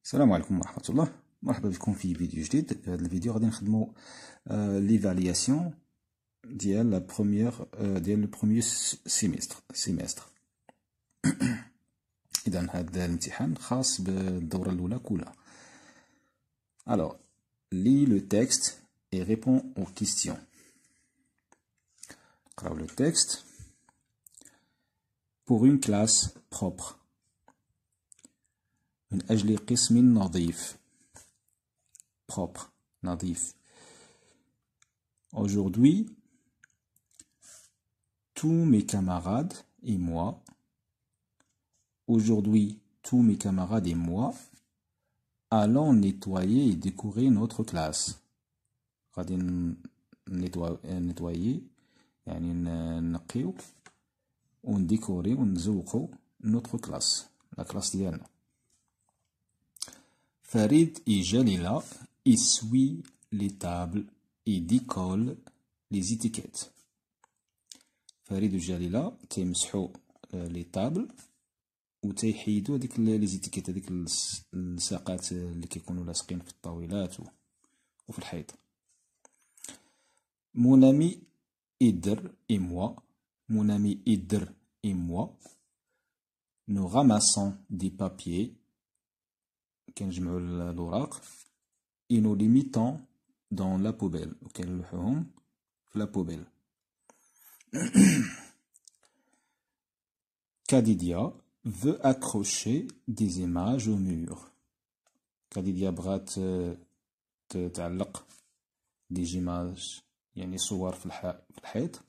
السلام عليكم ورحمة الله. مرحبا بكم في فيديو جديد. في هذا الفيديو غادي نخدمو ليفالياسيون ديال لا بروميير ديال لو بروميير سيمستر. اذا هذا الامتحان خاص بالدورة الاولى كلها. Alors, lis le texte et réponds aux questions. نقراو le texte. Pour une classe propre. من أجل قسم نظيف. Propre, نظيف. Aujourd'hui, tous mes camarades et moi, allons nettoyer et décorer notre classe. غادي nettoyer يعني نقيو ونديكوري ونزوقو notre classe, la classe ديالنا. Farid et Jalila essuient les tables et décollent les étiquettes. Farid et Jalila تيمسحوا les tables و تيحيدوا هذيك لي زيتيكيت، هذيك الساقات اللي كيكونوا لاصقين في الطاولات وفي الحيط. Mon ami Idr et moi, nous ramassons des papiers كنجمعوا الأوراق et nous les mettons dans la poubelle وكنلوحوهم في la poubelle. Kadidia veut accrocher des images au mur. Kadidia بغات تعلق des images يعني صور في الحيط.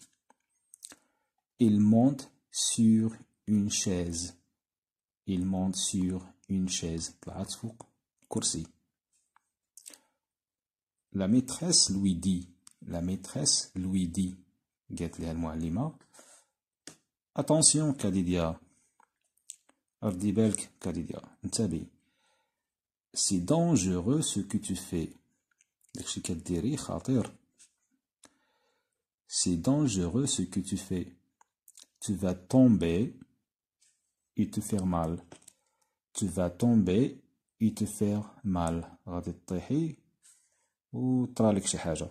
Il monte sur une chaise. طلعت فوق كرسي. La maîtresse lui dit قالت لها المعلمة attention كاديديا، ردي بالك كاديديا، انتبهي. C'est dangereux ce que tu fais. داكشي كديري خطير. C'est dangereux ce que tu fais. Tu vas tomber et te faire mal. غادي تطيحي وطرالك شي حاجة.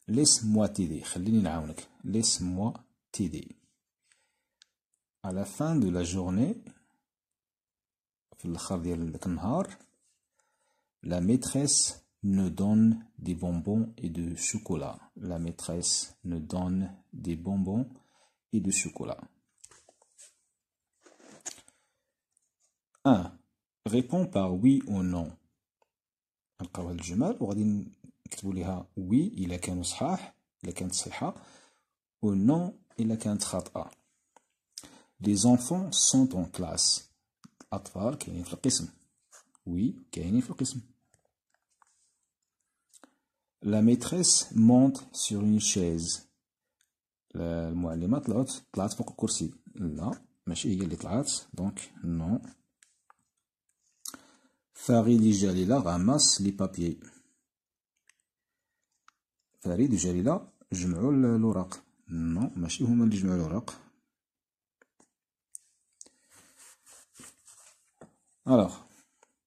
Laisse-moi t'aider. خليني نعاونك. Laisse-moi t'aider. À la fin de la journée, في الآخر ديال داك النهار, la maîtresse nous donne des bonbons et de chocolat. La maîtresse nous donne des bonbons et de chocolat. 1. Réponds par oui ou non. نلقاو هاد الجمل وغادي نكتبو ليها oui إلا كانوا صحاح، إلا كانت صحيحة، و non إلا كانت خاطئة. Les enfants sont en classe. الأطفال كاينين في القسم. oui كاينين في القسم. La maîtresse monte sur une chaise. المعلمة طلعت فوق الكرسي. لا ماشي هي اللي طلعت، دونك non. Farid et Jalila ramassent les papiers. Farid et Jalila جمعوا الأوراق. non ماشي هما اللي جمعوا الأوراق. Alors,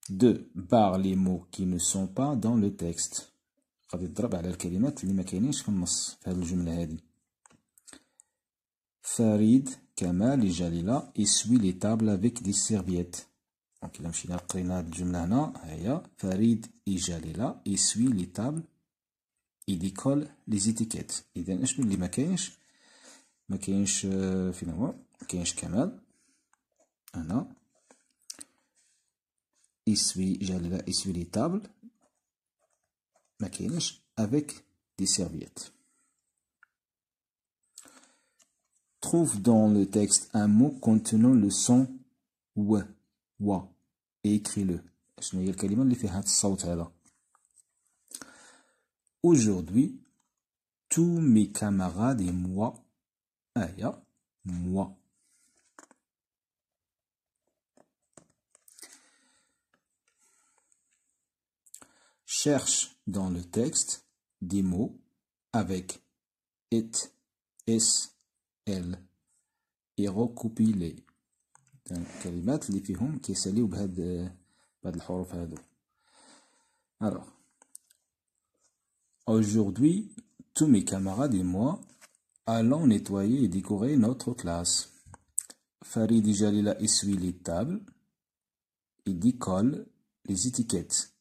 2. Barre les mots qui ne sont pas dans le texte. غادي تضرب على الكلمات اللي ما كاينينش في النص في هذه الجملة هذه. Farid, Kamal et Jalila essuient les tables avec des serviettes. دونك إلا مشينا قرينا هاد الجملة هنا هي Farid et Jalila essuient les tables et décollent les étiquettes. إذا أشنو اللي ما كاينش؟ ما كاينش فين هو؟ ما كاينش كمال هنا. Jalila essuie les tables ما كاينش avec des serviettes. Trouve dans le texte un mot contenant le son و et écris-le. شنو هي الكلمة اللي فيها هاد الصوت هذا؟ Aujourd'hui, tous mes camarades et moi. moi. Cherche dans le texte des mots avec it, s, l et recopie-les. الكلمات اللي فيهم كيساليو بهاد بهاد الحروف هادو. Alors, aujourd'hui, tous mes camarades et moi allons nettoyer et décorer notre classe. Farid et Jalila essuient les tables et décollent les étiquettes.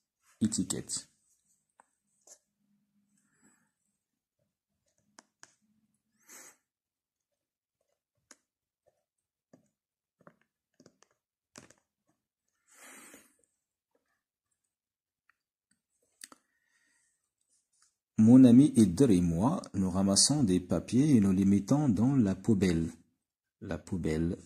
Mon ami Edder et moi, nous ramassons des papiers et nous les mettons dans la poubelle. La poubelle.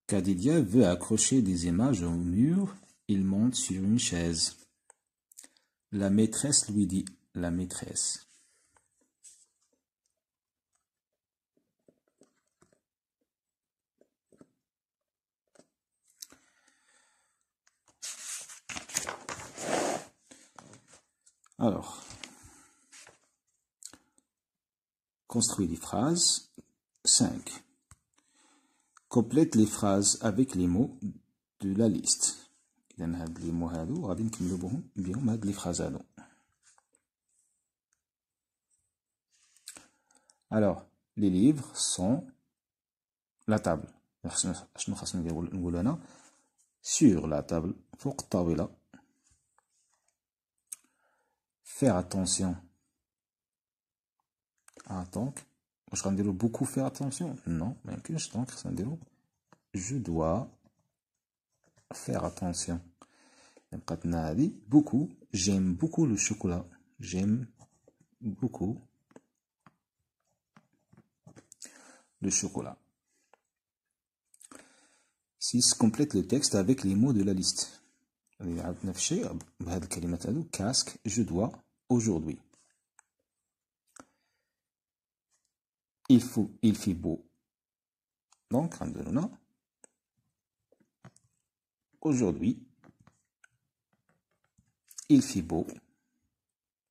Kadidia veut accrocher des images au mur. Il monte sur une chaise. La maîtresse lui dit, la maîtresse. Alors, construis des phrases. 5. Complète les phrases avec les mots de la liste. إذن هاد les mots هادو غادي نكملو بهم هاد les phrases هادو. Alors, les livres sont la table. شنو خاصنا نقول هنا؟ sur la table فوق الطاولة. Faire attention. Ah, donc, واش غنديرو beaucoup faire attention? Non, ما يمكنش. donc خاصنا نديرو je dois faire attention. بقات لنا هادي beaucoup. J'aime beaucoup le chocolat. J'aime beaucoup le chocolat. 6. Complète le texte avec les mots de la liste. نفس الشيء بهاد الكلمات هادو. casque, je dois, aujourd'hui. Il fait beau. Donc, عندنا aujourd'hui, il fait beau.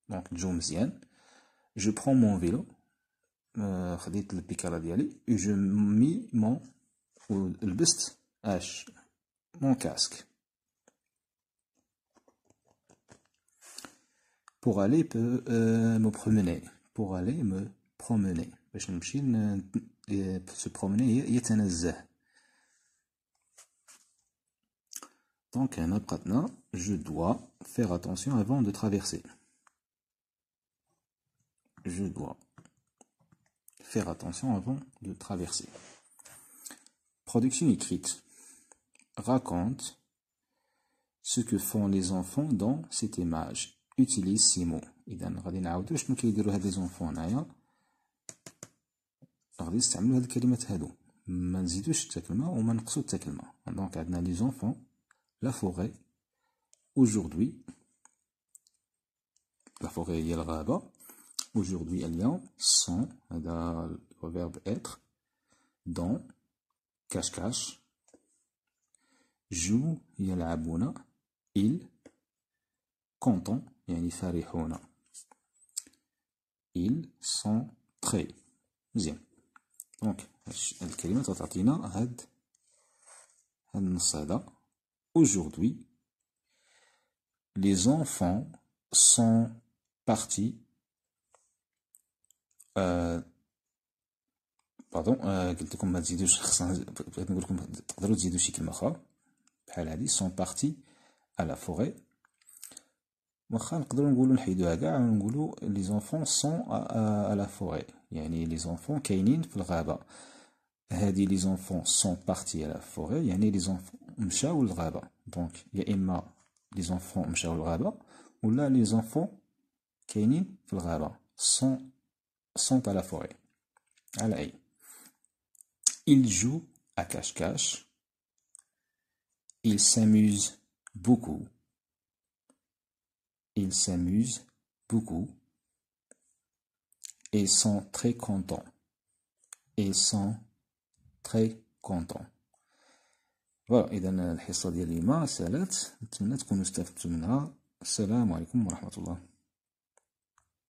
Donc, الجو مزيان. Je prends mon vélo. خديت البيكالا ديالي. Je mis mon لبست mon casque. Pour aller me promener. Pour aller me promener. باش نمشي se promener يتنزه. Donc, هنا بقاتنا je dois faire attention avant de traverser. Je dois faire attention avant de traverser. Production écrite. Raconte ce que font les enfants dans cette image. Utilise ces mots. إذا غادي نعاودو شنو كيديرو هاد لي زونفون هنايا. غادي نستعملو هاد الكلمات هادو. ما نزيدوش حتى كلمة وما نقصو حتى كلمة. دونك عندنا لي زونفون. La forêt. Aujourd'hui. La forêt هي الغابة. Aujourd'hui اليوم. sont هذا le verbe être. dans. cache-cache. joue يلعبون. ils. content يعني فرحون. ils sont très. مزيان. دونك الكلمات تعطينا هاد النص هذا. Aujourd'hui, les enfants sont partis. Pardon, قلت لكم ما تزيدوش. بغيت نقول لكم تقدروا تزيدوا شي كلمة أخرى بحال هادي. sont partis à la forêt. واخا نقدروا نقولوا نحيدوها كاع ونقولوا les enfants sont à la forêt. يعني les enfants كاينين في الغابة. هادي les enfants sont partis à la forêt يعني les enfants مشاو للغابة. دونك يا إما les enfants مشاو للغابة ولا les enfants كاينين في الغابة. sont à la forêt. على أي. Ils jouent à cache-cache. Ils s'amusent beaucoup. Ils s'amusent beaucoup. Ils sont très contents. Ils sont très contents. فوالا. إذا الحصة ديال اليوم سالات. نتمنى تكونوا استفدتوا منها. السلام عليكم ورحمة الله.